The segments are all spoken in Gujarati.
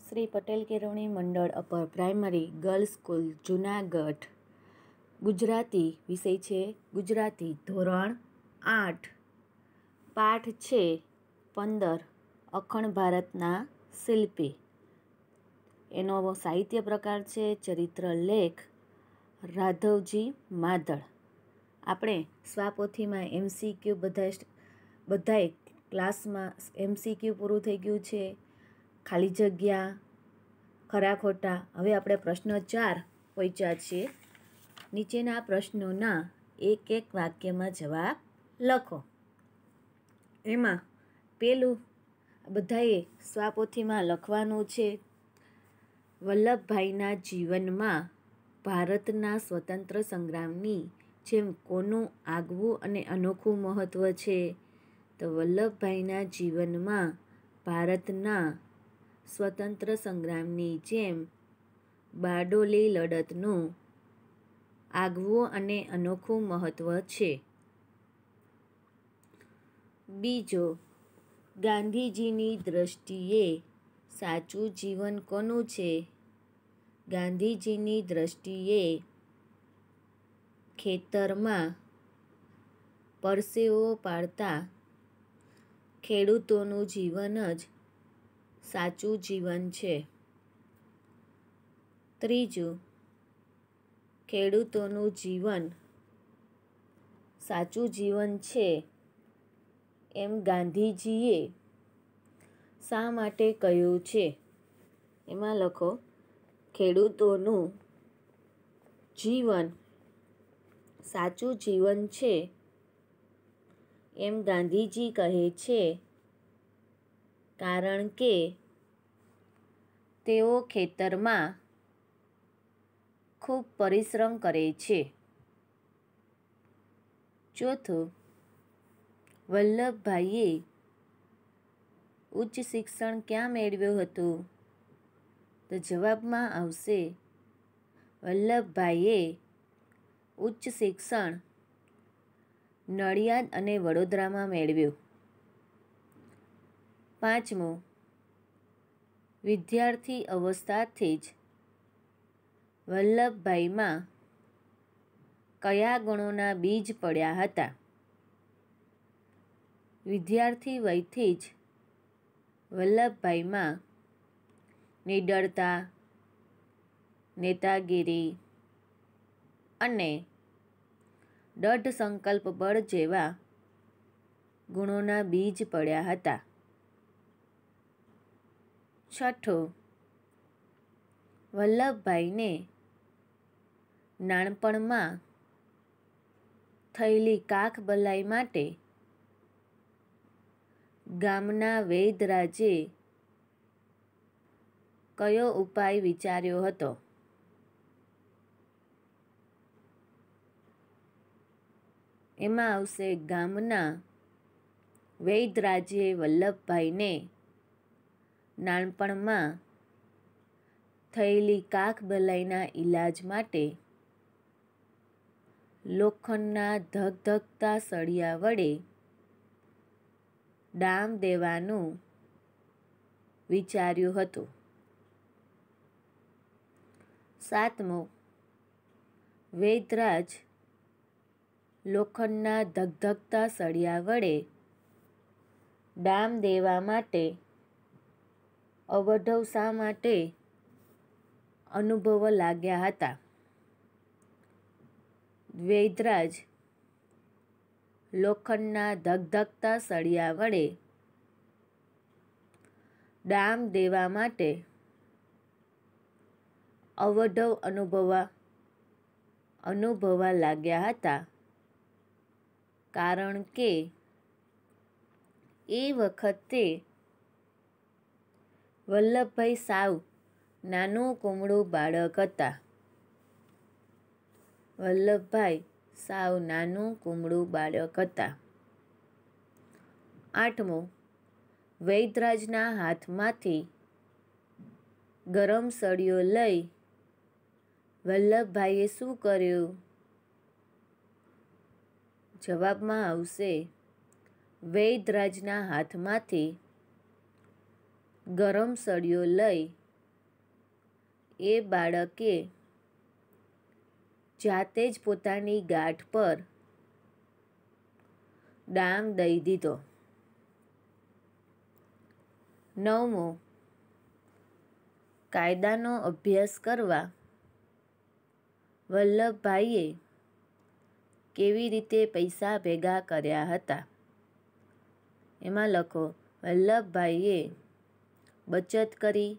શ્રી પટેલ કેળવણી મંડળ upper primary girls school Junagadh. Gujarati વિષય છે ગુજરાતી ધોરણ 8. પાઠ છે 15 અખંડ ભારતના શિલ્પી. એનો સાહિત્ય પ્રકાર છે ચરિત્ર લેખ રાઘવજી માધળ. આપણે સ્વાપોથીમાં MCQ બધાય ક્લાસમાં MCQ પૂરું થઈ ગયું છે. ખાલી જગ્યા, ખરા ખોટા. હવે આપણે પ્રશ્ન 4 પહોંચ્યા છીએ. નીચેના પ્રશ્નોના એક એક વાક્યમાં જવાબ લખો. એમાં પેલું બધાએ સ્વાપોથીમાં લખવાનું છે, વલ્લભભાઈના જીવનમાં ભારતના સ્વતંત્ર સંગ્રામની જેમ કોનું આગવું અને અનોખું મહત્ત્વ છે? તો વલ્લભભાઈના જીવનમાં ભારતના સ્વતંત્ર સંગ્રામની જેમ બારડોલી લડતનું આગવું અને અનોખું મહત્ત્વ છે. બીજો, ગાંધીજીની દ્રષ્ટિએ સાચું જીવન કોનું છે? ગાંધીજીની દ્રષ્ટિએ ખેતરમાં પરસેવો પાડતા ખેડૂતોનું જીવન જ સાચું જીવન છે. ત્રીજું, ખેડૂતોનું જીવન સાચું જીવન છે એમ ગાંધીજીએ શા માટે કહ્યું છે? એમાં લખો, ખેડૂતોનું જીવન સાચું જીવન છે એમ ગાંધીજી કહે છે કારણ કે તેઓ ખેતરમાં ખૂબ પરિશ્રમ કરે છે. ચોથું, વલ્લભભાઈએ ઉચ્ચ શિક્ષણ ક્યાં મેળવ્યું હતું? તો જવાબમાં આવશે, વલ્લભભાઈએ ઉચ્ચ શિક્ષણ નડિયાદ અને વડોદરામાં મેળવ્યું. પાંચમું, વિદ્યાર્થી અવસ્થાથી જ વલ્લભભાઈમાં કયા ગુણોના બીજ પડ્યા હતા? વિદ્યાર્થી વયથી જ વલ્લભભાઈમાં નિડરતા, નેતાગીરી અને દૃઢ સંકલ્પ બળ જેવા ગુણોના બીજ પડ્યા હતા. છઠ્ઠું, વલ્લભભાઈને નાનપણમાં થયેલી કાખબલાઈ માટે ગામના વૈદ્યરાજે કયો ઉપાય વિચાર્યો હતો? એમાં આવશે, ગામના વૈદ્યરાજે વલ્લભભાઈને નાનપણમાં થયેલી કાખબલાઈના ઈલાજ માટે લોખંડના ધગધગતા સળિયા વડે ડામ દેવાનું વિચાર્યું હતું. સાતમું, વૈદ્યરાજ લોખંડના ધગધગતા સળિયા વડે ડામ દેવા માટે અવઢવ શા માટે અનુભવવા લાગ્યા હતા? વૈદ્યરાજ લોખંડના ધગધગતા સળિયા વડે ડામ દેવા માટે અવઢવ અનુભવવા લાગ્યા હતા કારણ કે એ વખતે વલ્લભભાઈ સાવ નાનું કુમળું બાળક હતા. વલ્લભભાઈ સાવ નાનું કુમળું બાળક હતા. આઠમું, વૈદ્યરાજના હાથમાંથી ગરમ સળિયો લઈ વલ્લભભાઈએ શું કર્યું? જવાબમાં આવશે, વૈદ્યરાજના હાથમાંથી ગરમ સળિયો લઈ એ બાળકે જાતે જ પોતાની ગાંઠ પર ડાંગ દઈ દીધો. 9મો, કાયદાનો અભ્યાસ કરવા વલ્લભભાઈએ કેવી રીતે પૈસા ભેગા કર્યા હતા? એમાં લખો, વલ્લભભાઈએ બચત કરી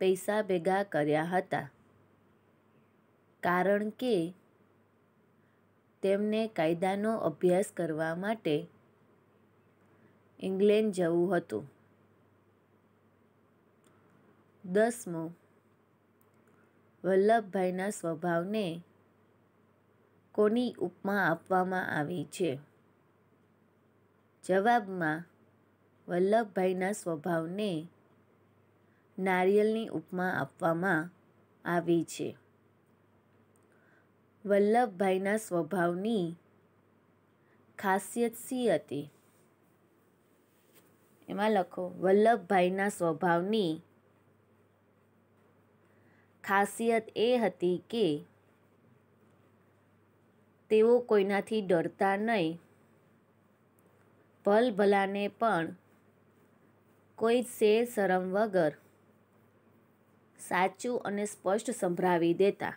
પૈસા ભેગા કર્યા હતા, કારણ કે તેમને કાયદાનો અભ્યાસ કરવા માટે ઇંગ્લેન્ડ જવું હતું. 10મો, વલ્લભભાઈના સ્વભાવને કોની ઉપમા આપવામાં આવી છે? જવાબમાં વલ્લભભાઈના સ્વભાવને નારિયેળની ઉપમા આપવામાં આવી છે. વલ્લભભાઈના સ્વભાવની ખાસિયત શી હતી? એમાં લખો, વલ્લભભાઈના સ્વભાવની ખાસિયત એ હતી કે તેઓ કોઈનાથી ડરતા નહીં, ભલભલાને પણ કોઈ શેર શરમ વગર સાચું અને સ્પષ્ટ સંભળાવી દેતા.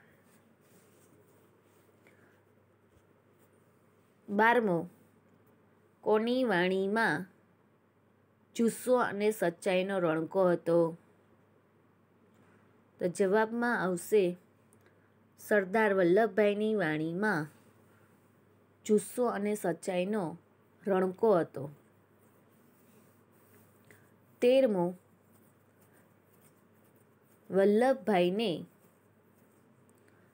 12મો, કોની વાણીમાં જુસ્સો અને સચ્ચાઈનો રણકો હતો? તો જવાબમાં આવશે, સરદાર વલ્લભભાઈની વાણીમાં જુસ્સો અને સચ્ચાઈનો રણકો હતો. 13મો, વલ્લભભાઈને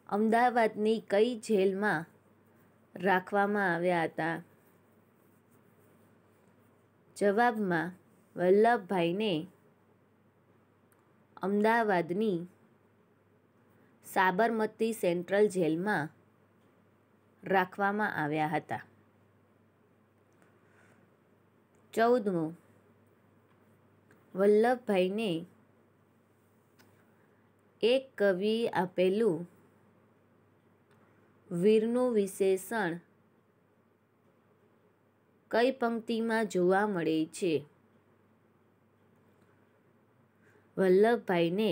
અમદાવાદની કઈ જેલમાં રાખવામાં આવ્યા હતા? જવાબમાં વલ્લભભાઈને અમદાવાદની સાબરમતી સેન્ટ્રલ જેલમાં રાખવામાં આવ્યા હતા. 14મો, વલ્લભભાઈને એક કવિએ આપેલું વીરનું વિશેષણ કઈ પંક્તિમાં જોવા મળે છે? વલ્લભભાઈને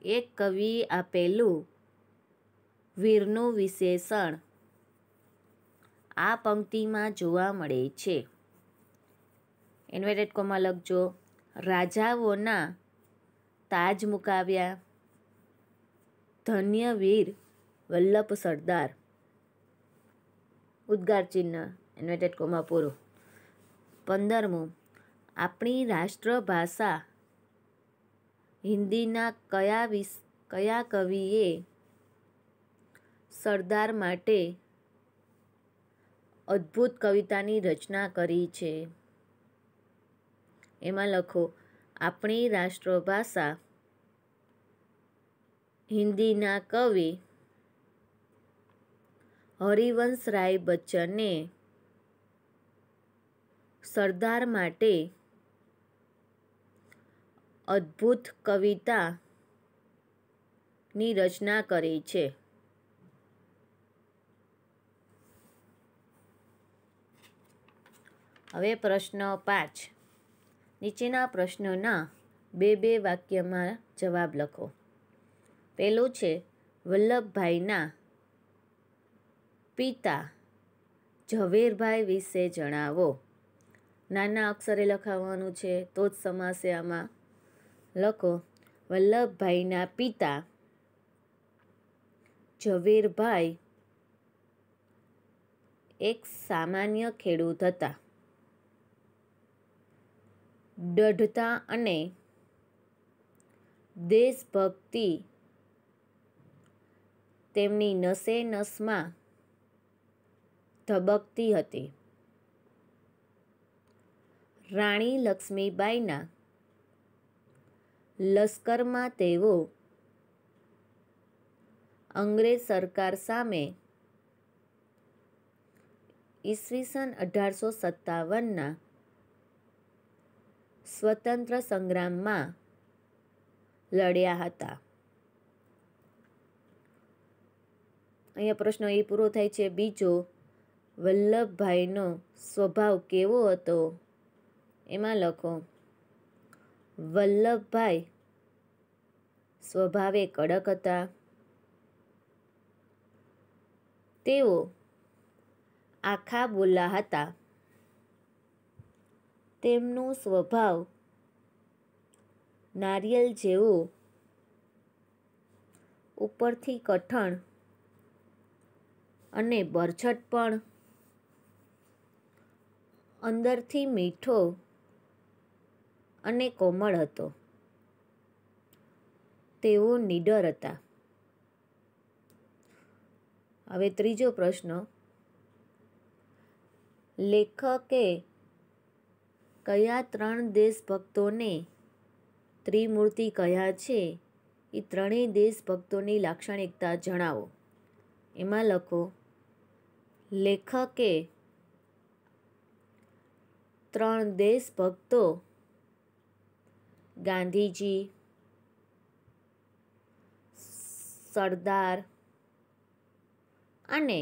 એક કવિએ આપેલું વીરનું વિશેષણ આ પંક્તિમાં જોવા મળે છે. ઇન્વર્ટેડ કોમા લખજો, રાજાઓના તાજ મુકાવ્યા, ધન્ય વીર વલ્લભ સરદાર, ઉદ્ગાર ચિહ્ન, ઇન્વર્ટેડ કોમા પૂરો. 15મો, આપણી રાષ્ટ્રભાષા હિન્દીના કયા કવિએ સરદાર માટે અદ્ભુત કવિતાની રચના કરી છે? એમાં લખો, આપણી રાષ્ટ્રભાષા હિન્દીના કવિ હરિવંશરાય બચ્ચને સરદાર માટે અદ્ભુત કવિતાની રચના કરી છે. હવે પ્રશ્ન 5. નીચેના પ્રશ્નના બે વાક્યમાં જવાબ લખો. પહેલું છે, વલ્લભભાઈના પિતા ઝવેરભાઈ વિશે જણાવો. નાના અક્ષરે લખાવવાનું છે, તો જ સમાસે આમાં. લખો, વલ્લભભાઈના પિતા ઝવેરભાઈ એક સામાન્ય ખેડૂત હતા. દૃઢતા અને દેશભક્તિ તેમની નસે નસમાં ધબકતી હતી. રાણી લક્ષ્મીબાઈના લશ્કરમાં તેઓ અંગ્રેજ સરકાર સામે ઈસવીસન 1857ના સ્વતંત્ર સંગ્રામમાં લડ્યા હતા. અહીંયા પ્રશ્ન એ પૂરો થાય છે. બીજો, વલ્લભભાઈનો સ્વભાવ કેવો હતો? એમાં લખો, વલ્લભભાઈ સ્વભાવે કડક હતા. તેઓ આખા બોલા હતા. તેમનો સ્વભાવ નારિયેળ જેવો ઉપરથી કઠણ અને બરછટ પણ અંદરથી મીઠો અને કોમળ હતો. તેઓ નીડર હતા. હવે ત્રીજો પ્રશ્ન, લેખકે કયા 3 દેશભક્તોને ત્રિમૂર્તિ કહ્યા છે? એ ત્રણેય દેશભક્તોની લાક્ષણિકતા જણાવો. એમાં લખો, લેખકે 3 દેશભક્તો ગાંધીજી, સરદાર અને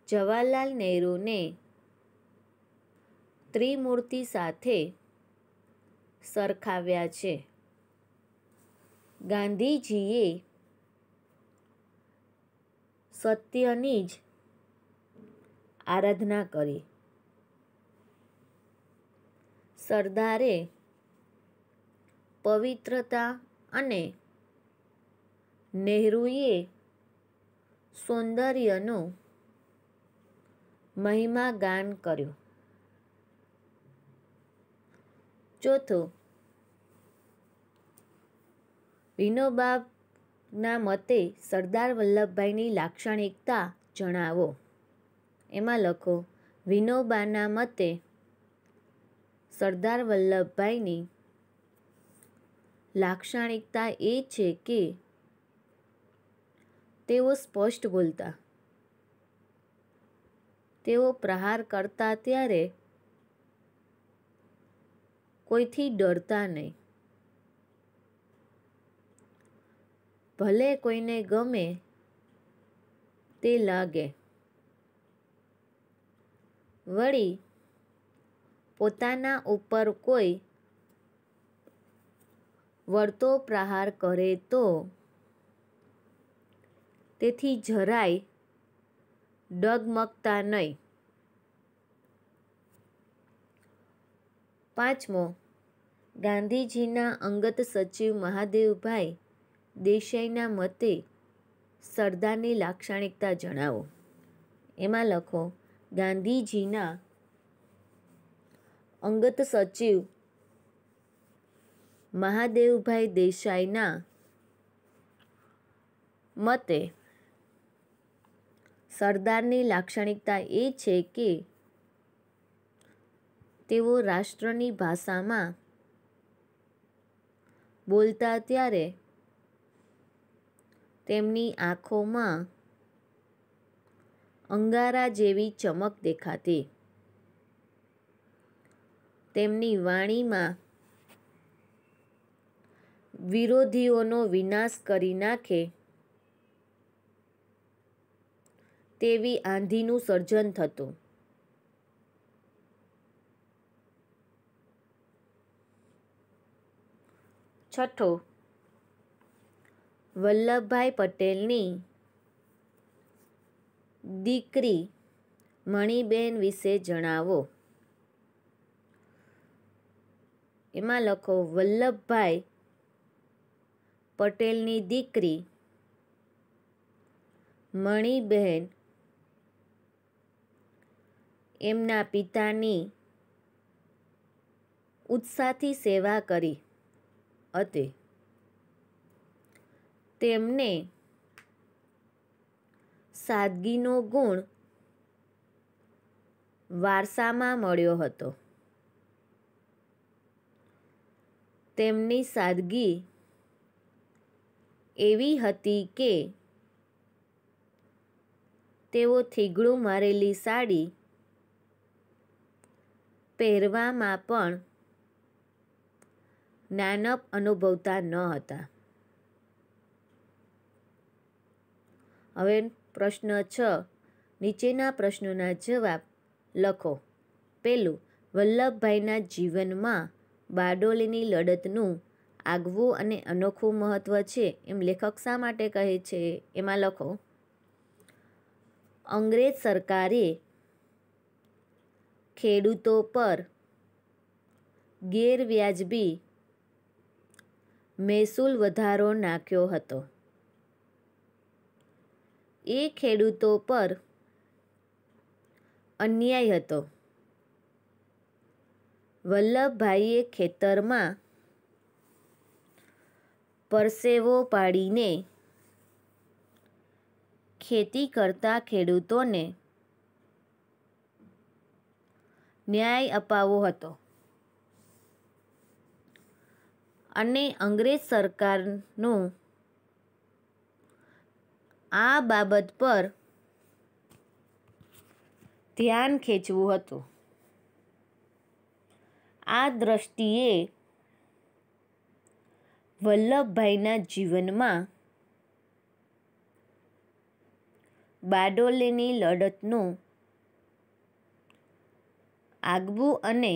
જવાહરલાલ નહેરુને ત્રિમૂર્તિ સાથે સરખાવ્યા છે. ગાંધીજીએ સત્યની જ આરાધના કરી. સરદારે પવિત્રતા અને નહેરુએ સૌંદર્યનો મહિમા ગાન કર્યો. ચોથું, વિનોબાના મતે સરદાર વલ્લભભાઈની લાક્ષણિકતા જણાવો. એમાં લખો, વિનોબાના મતે સરદાર વલ્લભભાઈની લાક્ષણિકતા એ છે કે તેઓ સ્પષ્ટ બોલતા. તેઓ પ્રહાર કરતા ત્યારે કોઈથી ડરતા નહીં. ભલે કોઈને ગમે તે લાગે. વળી પોતાના ઉપર કોઈ વળતો પ્રહાર કરે તો તેથી જરાય ડગમગતા નહીં. પાંચમો, ગાંધીજીના અંગત સચિવ મહાદેવભાઈ દેસાઈના મતે સરદારની લાક્ષણિકતા જણાવો. એમાં લખો, ગાંધીજીના અંગત સચિવ મહાદેવભાઈ દેસાઈના મતે સરદારની લાક્ષણિકતા એ છે કે તેઓ રાષ્ટ્રની ભાષામાં બોલતા ત્યારે તેમની આંખોમાં અંગારા જેવી ચમક દેખાતી. તેમની વાણીમાં વિરોધીઓનો વિનાશ કરી નાખે તેવી આંધીનું સર્જન થતું. છઠ્ઠો, વલ્લભભાઈ પટેલની દીકરી મણિબેન વિશે જણાવો. એમાં લખો, વલ્લભભાઈ પટેલની દીકરી મણિબેન એમના પિતાની ઉત્સાહથી સેવા કરી હતી. તેમને સાદગીનો ગુણ વારસામાં મળ્યો હતો. તેમની સાદગી એવી હતી કે તેઓ થીગડું મારેલી સાડી પહેરવામાં પણ નાનપ અનુભવતા ન હતા. હવે પ્રશ્ન 6. નીચેના પ્રશ્નોના જવાબ લખો. પહેલું, વલ્લભભાઈના જીવનમાં બારડોલીની લડતનું આગવું અને અનોખું મહત્ત્વ છે એમ લેખક શા માટે કહે છે? એમાં લખો. અંગ્રેજ સરકારે ખેડૂતો પર ગેરવ્યાજબી મહેસૂલ વધારો નાખ્યો હતો. એ ખેડૂતો પર અન્યાય હતો. વલ્લભભાઈએ ખેતરમાં પરસેવો પાડીને ખેતી કરતા ખેડૂતોને ન્યાય અપાવ્યો હતો અને અંગ્રેજ સરકારનું આ બાબત પર ધ્યાન ખેંચવું હતું. આ દ્રષ્ટિએ વલ્લભભાઈના જીવનમાં બારડોલીની લડતનું આગવું અને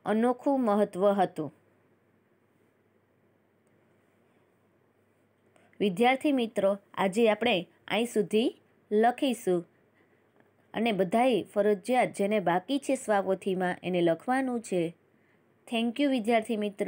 અનોખું મહત્ત્વ હતું. વિદ્યાર્થી મિત્રો, આજે આપણે અહીં સુધી લખીશું અને બધાએ ફરજિયાત જેને બાકી છે સ્વાપોથીમાં એને લખવાનું છે. થેન્ક યુ વિદ્યાર્થી મિત્ર.